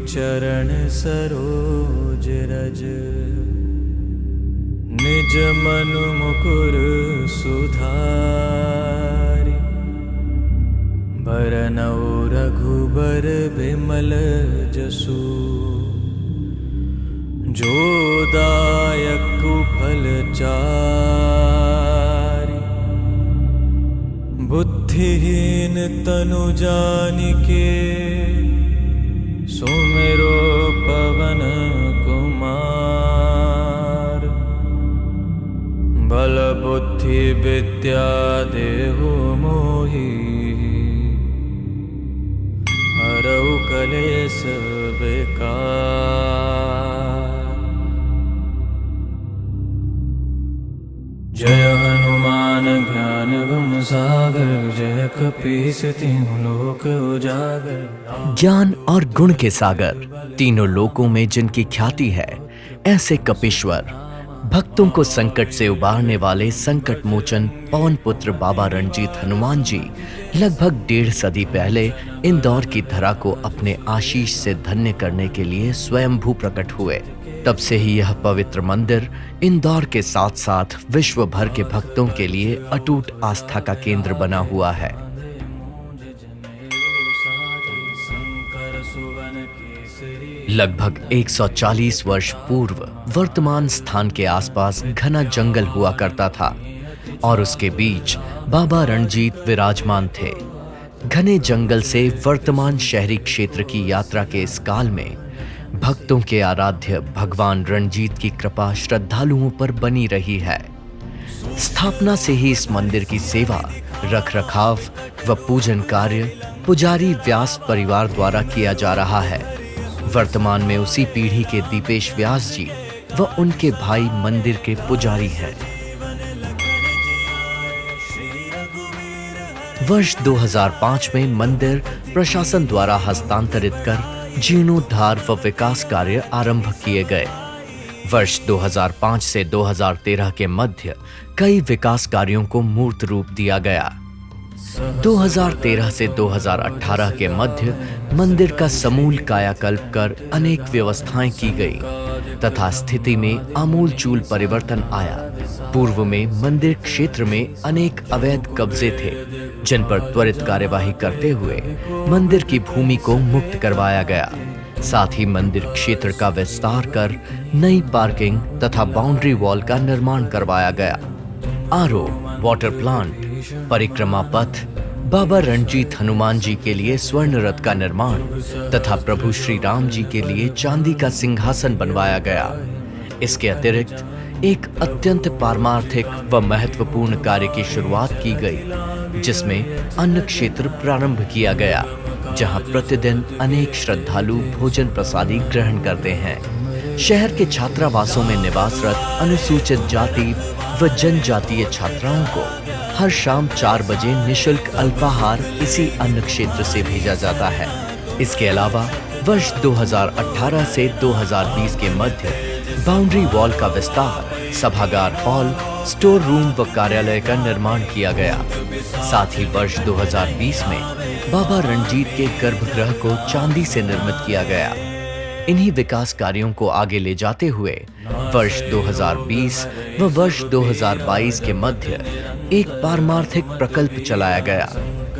चरण सरोज रज। निज मनु मुकुर सुधारि बरनउँ रघुबर बिमल जसु। जो दायक फल चारि बुद्धिहीन तनु जानिके। सुमिरो पवन कुमार बल बुद्धि विद्या देहु मोहि। हरऊ कलेश विकार। जय हनुमान ज्ञान गुण सागर। जय कपीस तीनों लोक उजागर। ज्ञान और गुण के सागर, तीनों लोकों में जिनकी ख्याति है, ऐसे कपीश्वर भक्तों को संकट से उबारने वाले संकट मोचन पवन पुत्र बाबा रणजीत हनुमान जी लगभग 1.5 सदी पहले इंदौर की धरा को अपने आशीष से धन्य करने के लिए स्वयंभू प्रकट हुए। तब से ही यह पवित्र मंदिर इंदौर के साथ साथ विश्व भर के भक्तों के लिए अटूट आस्था का केंद्र बना हुआ है। लगभग 140 वर्ष पूर्व वर्तमान स्थान के आसपास घना जंगल हुआ करता था और उसके बीच बाबा रणजीत विराजमान थे। घने जंगल से वर्तमान शहरी क्षेत्र की यात्रा के इस काल में भक्तों के आराध्य भगवान रणजीत की कृपा श्रद्धालुओं पर बनी रही है। स्थापना से ही इस मंदिर की सेवा, रखरखाव व पूजन कार्य पुजारी व्यास परिवार द्वारा किया जा रहा है। वर्तमान में उसी पीढ़ी के दीपेश व्यास जी व उनके भाई मंदिर के पुजारी हैं। वर्ष 2005 में मंदिर प्रशासन द्वारा हस्तांतरित कर जीर्णोद्धार व विकास कार्य आरंभ किए गए। वर्ष 2005 से 2013 के मध्य कई विकास कार्यों को मूर्त रूप दिया गया। 2013 से 2018 के मध्य मंदिर का समूल कायाकल्प कर अनेक व्यवस्थाएं की गई तथा स्थिति में आमूलचूल परिवर्तन आया। पूर्व में मंदिर क्षेत्र में अनेक अवैध कब्जे थे, जिन पर त्वरित कार्यवाही करते हुए मंदिर की भूमि को मुक्त करवाया गया। साथ ही मंदिर क्षेत्र का विस्तार कर नई पार्किंग तथा बाउंड्री वॉल का निर्माण करवाया गया। आरओ, वाटर प्लांट, परिक्रमा पथ, बाबा रणजीत हनुमान जी के लिए स्वर्ण रथ का निर्माण तथा प्रभु श्री राम जी के लिए चांदी का सिंहासन बनवाया गया। इसके अतिरिक्त एक अत्यंत पारमार्थिक व महत्वपूर्ण कार्य की शुरुआत की गई, जिसमें अन्न क्षेत्र प्रारंभ किया गया, जहां प्रतिदिन अनेक श्रद्धालु भोजन प्रसादी ग्रहण करते हैं। शहर के छात्रावासों में निवासरत अनुसूचित जाति व जनजातीय छात्राओं को हर शाम 4 बजे निशुल्क अल्पाहार इसी अन्न क्षेत्र से भेजा जाता है। इसके अलावा वर्ष 2018 से 2020 के मध्य बाउंड्री वॉल का विस्तार, सभागार हॉल, स्टोर रूम व कार्यालय का निर्माण किया गया। साथ ही वर्ष 2020 में बाबा रणजीत के गर्भगृह को चांदी से निर्मित किया गया। इन्हीं विकास कार्यों को आगे ले जाते हुए वर्ष 2020 व वर्ष 2022 के मध्य एक पारमार्थिक प्रकल्प चलाया गया,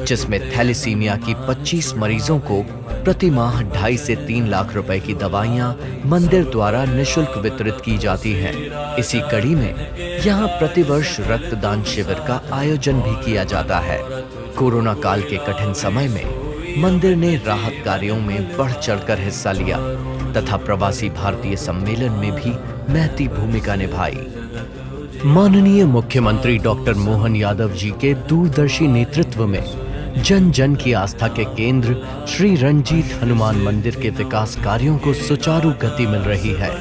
जिसमें थैलेसीमिया की 25 मरीजों को प्रति माह 2.5 से 3 लाख रुपए की दवाइयां मंदिर द्वारा निशुल्क वितरित की जाती हैं। इसी कड़ी में यहां प्रतिवर्ष रक्तदान शिविर का आयोजन भी किया जाता है। कोरोना काल के कठिन समय में मंदिर ने राहत कार्यों में बढ़ चढ़कर हिस्सा लिया तथा प्रवासी भारतीय सम्मेलन में भी महती भूमिका निभाई। माननीय मुख्यमंत्री डॉक्टर मोहन यादव जी के दूरदर्शी नेतृत्व में जन जन की आस्था के केंद्र श्री रणजीत हनुमान मंदिर के विकास कार्यों को सुचारू गति मिल रही है।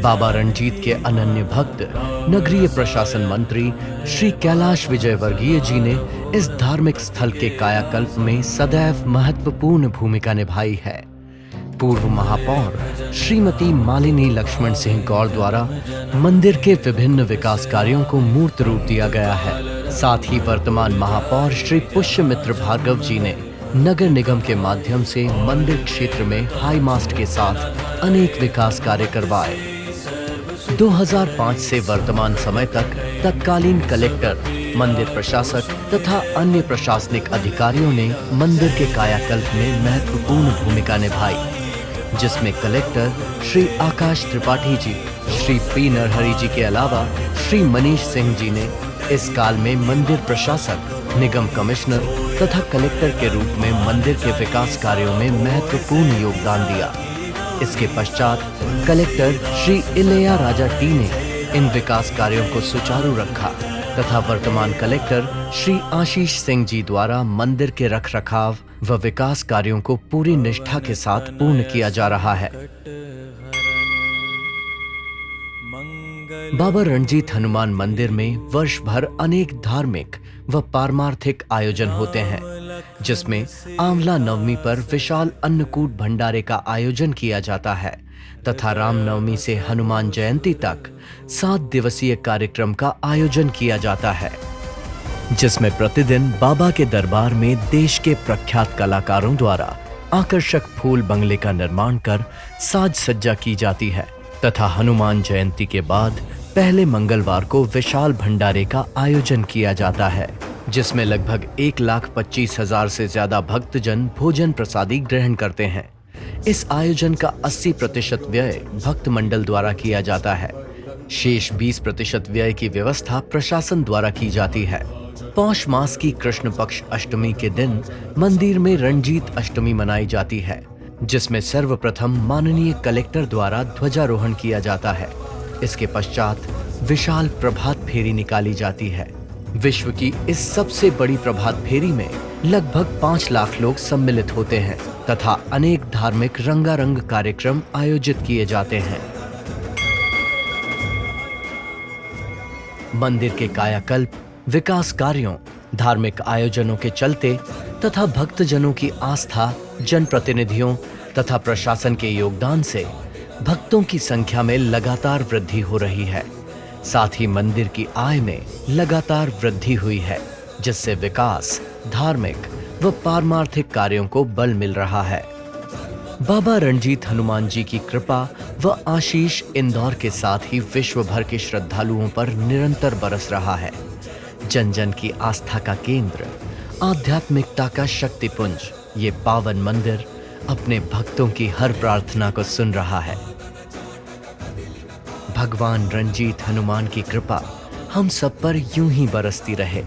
बाबा रणजीत के अनन्य भक्त नगरीय प्रशासन मंत्री श्री कैलाश विजयवर्गीय जी ने इस धार्मिक स्थल के कायाकल्प में सदैव महत्वपूर्ण भूमिका निभाई है। पूर्व महापौर श्रीमती मालिनी लक्ष्मण सिंह गौर द्वारा मंदिर के विभिन्न विकास कार्यों को मूर्त रूप दिया गया है। साथ ही वर्तमान महापौर श्री पुष्यमित्र भार्गव जी ने नगर निगम के माध्यम से मंदिर क्षेत्र में हाई मास्ट के साथ अनेक विकास कार्य करवाए। 2005 से वर्तमान समय तक तत्कालीन कलेक्टर, मंदिर प्रशासक तथा अन्य प्रशासनिक अधिकारियों ने मंदिर के कायाकल्प में महत्वपूर्ण भूमिका निभाई, जिसमें कलेक्टर श्री आकाश त्रिपाठी जी, श्री पी नरहरि जी के अलावा श्री मनीष सिंह जी ने इस काल में मंदिर प्रशासक, निगम कमिश्नर तथा कलेक्टर के रूप में मंदिर के विकास कार्यों में महत्वपूर्ण योगदान दिया। इसके पश्चात कलेक्टर श्री इलैया राजा टी ने इन विकास कार्यों को सुचारू रखा तथा वर्तमान कलेक्टर श्री आशीष सिंह जी द्वारा मंदिर के रखरखाव व विकास कार्यों को पूरी निष्ठा के साथ पूर्ण किया जा रहा है। बाबा रणजीत हनुमान मंदिर में वर्ष भर अनेक धार्मिक व पारमार्थिक आयोजन होते हैं, जिसमें आंवला नवमी पर विशाल अन्नकूट भंडारे का आयोजन किया जाता है तथा रामनवमी से हनुमान जयंती तक 7 दिवसीय कार्यक्रम का आयोजन किया जाता है, जिसमें प्रतिदिन बाबा के दरबार में देश के प्रख्यात कलाकारों द्वारा आकर्षक फूल बंगले का निर्माण कर साज सज्जा की जाती है तथा हनुमान जयंती के बाद पहले मंगलवार को विशाल भंडारे का आयोजन किया जाता है, जिसमें लगभग 1,25,000 से ज्यादा भक्तजन भोजन प्रसादी ग्रहण करते हैं। इस आयोजन का 80% व्यय भक्त मंडल द्वारा किया जाता है। शेष 20% व्यय की व्यवस्था प्रशासन द्वारा की जाती है। पौष मास की कृष्ण पक्ष अष्टमी के दिन मंदिर में रणजीत अष्टमी मनाई जाती है, जिसमें सर्वप्रथम माननीय कलेक्टर द्वारा ध्वजारोहण किया जाता है। इसके पश्चात विशाल प्रभात फेरी निकाली जाती है। विश्व की इस सबसे बड़ी प्रभात फेरी में लगभग 5 लाख लोग सम्मिलित होते हैं तथा अनेक धार्मिक रंगारंग कार्यक्रम आयोजित किए जाते हैं। मंदिर के कायाकल्प, विकास कार्यों, धार्मिक आयोजनों के चलते तथा भक्तजनों की आस्था, जनप्रतिनिधियों तथा प्रशासन के योगदान से भक्तों की संख्या में लगातार वृद्धि हो रही है। साथ ही मंदिर की आय में लगातार वृद्धि हुई है, जिससे विकास, धार्मिक व पारमार्थिक कार्यों को बल मिल रहा है। बाबा रणजीत हनुमान जी की कृपा व आशीष इंदौर के साथ ही विश्व भर के श्रद्धालुओं पर निरंतर बरस रहा है। जन जन की आस्था का केंद्र, आध्यात्मिकता का शक्तिपुंज, ये पावन मंदिर अपने भक्तों की हर प्रार्थना को सुन रहा है। भगवान रणजीत हनुमान की कृपा हम सब पर यूं ही बरसती रहे।